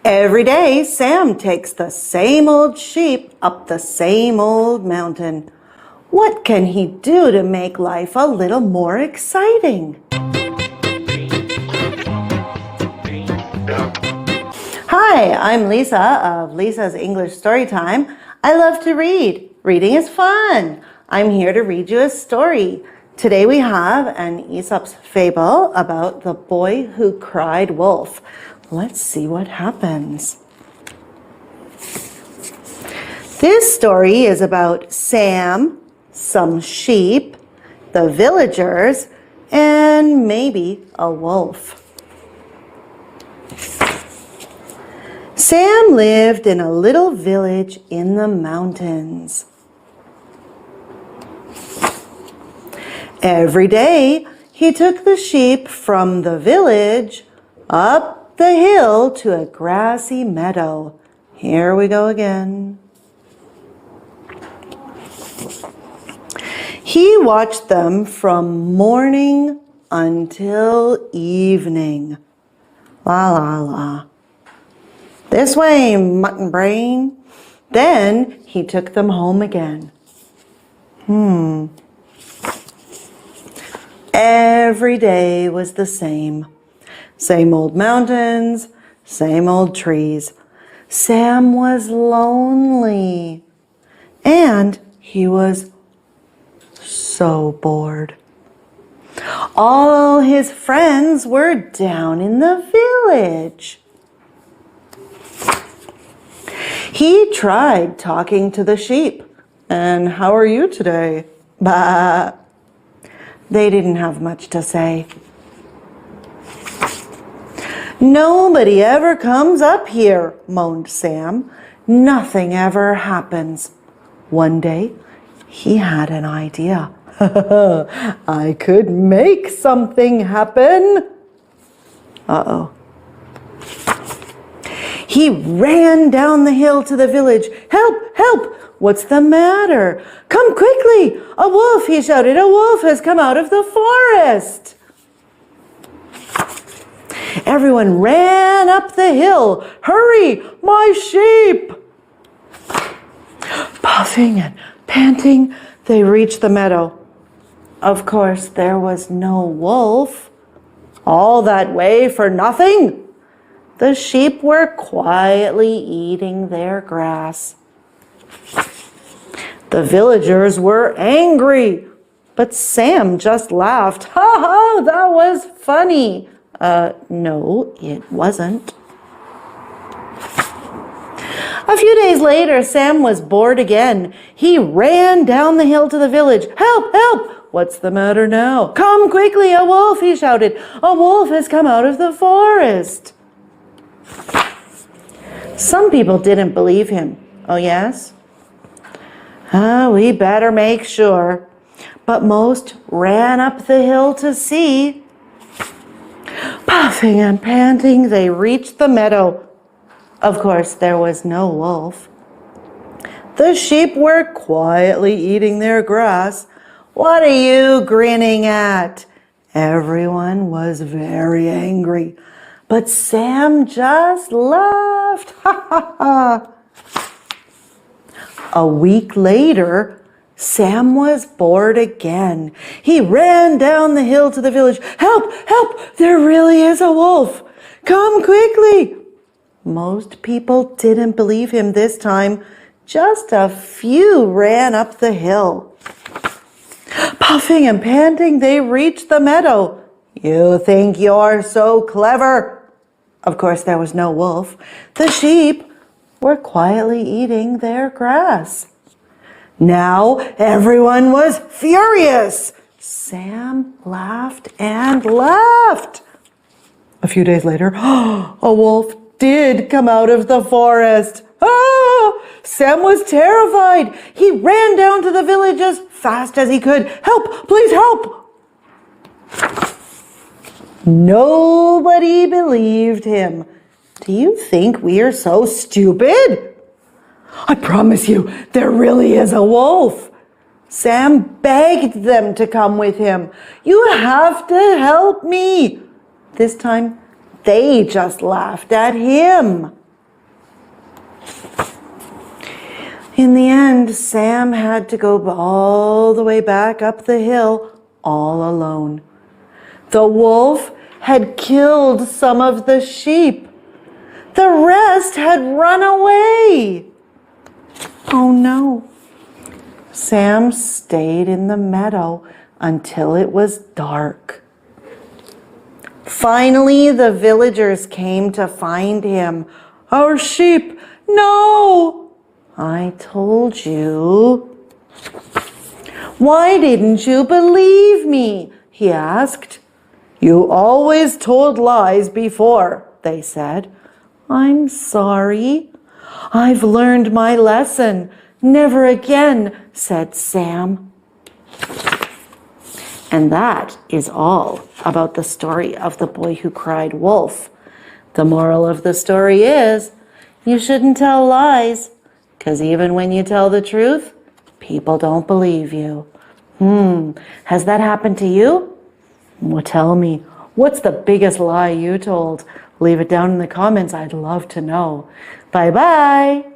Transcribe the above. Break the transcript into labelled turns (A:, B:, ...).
A: Every day, Sam takes the same old sheep up the same old mountain. What can he do to make life a little more exciting? Hi, I'm Lisa of Lisa's English Storytime. I love to read. Reading is fun. I'm here to read you a story. Today we have an Aesop's fable about the boy who cried wolf. Let's see what happens. This story is about Sam, some sheep, the villagers, and maybe a wolf. Sam lived in a little village in the mountains. Every day, he took the sheep from the village up the hill to a grassy meadow. Here we go again. He watched them from morning until evening. La la la. This way, mutton brain. Then he took them home again. Every day was the same. Same old mountains, same old trees. Sam was lonely. And he was so bored. All his friends were down in the village. He tried talking to the sheep. And how are you today? Bah. They didn't have much to say. Nobody ever comes up here, moaned Sam. Nothing ever happens. One day, he had an idea. I could make something happen. Uh-oh. He ran down the hill to the village. Help, help! What's the matter? Come quickly! A wolf, he shouted. A wolf has come out of the forest. Everyone ran up the hill. Hurry, my sheep! Puffing and panting, they reached the meadow. Of course, there was no wolf. All that way for nothing. The sheep were quietly eating their grass. The villagers were angry, but Sam just laughed. Ha ha, that was funny. No, it wasn't. A few days later, Sam was bored again. He ran down the hill to the village. Help, help! What's the matter now? Come quickly, a wolf, he shouted. A wolf has come out of the forest. Some people didn't believe him. Oh, yes? We better make sure. But most ran up the hill to see. Puffing and panting, they reached the meadow. Of course, there was no wolf. The sheep were quietly eating their grass. What are you grinning at? Everyone was very angry. But Sam just laughed. Ha ha ha. A week later, Sam was bored again. He ran down the hill to the village. Help, help, there really is a wolf. Come quickly. Most people didn't believe him this time. Just a few ran up the hill. Puffing and panting, they reached the meadow. You think you're so clever? Of course, there was no wolf. The sheep were quietly eating their grass. Now everyone was furious. Sam laughed and laughed. A few days later, a wolf did come out of the forest. Sam was terrified. He ran down to the village as fast as he could. Help, please help. Nobody believed him. Do you think we are so stupid? I promise you, there really is a wolf. Sam begged them to come with him. You have to help me. This time, they just laughed at him. In the end, Sam had to go all the way back up the hill all alone. The wolf had killed some of the sheep. The rest had run away. Oh no. Sam stayed in the meadow until it was dark. Finally, the villagers came to find him. Our sheep, no! I told you. Why didn't you believe me? He asked. You always told lies before, they said. I'm sorry. I've learned my lesson. Never again, said Sam. And that is all about the story of the boy who cried wolf. The moral of the story is, you shouldn't tell lies, because even when you tell the truth, people don't believe you. Has that happened to you? Well, tell me, what's the biggest lie you told? Leave it down in the comments. I'd love to know. Bye-bye.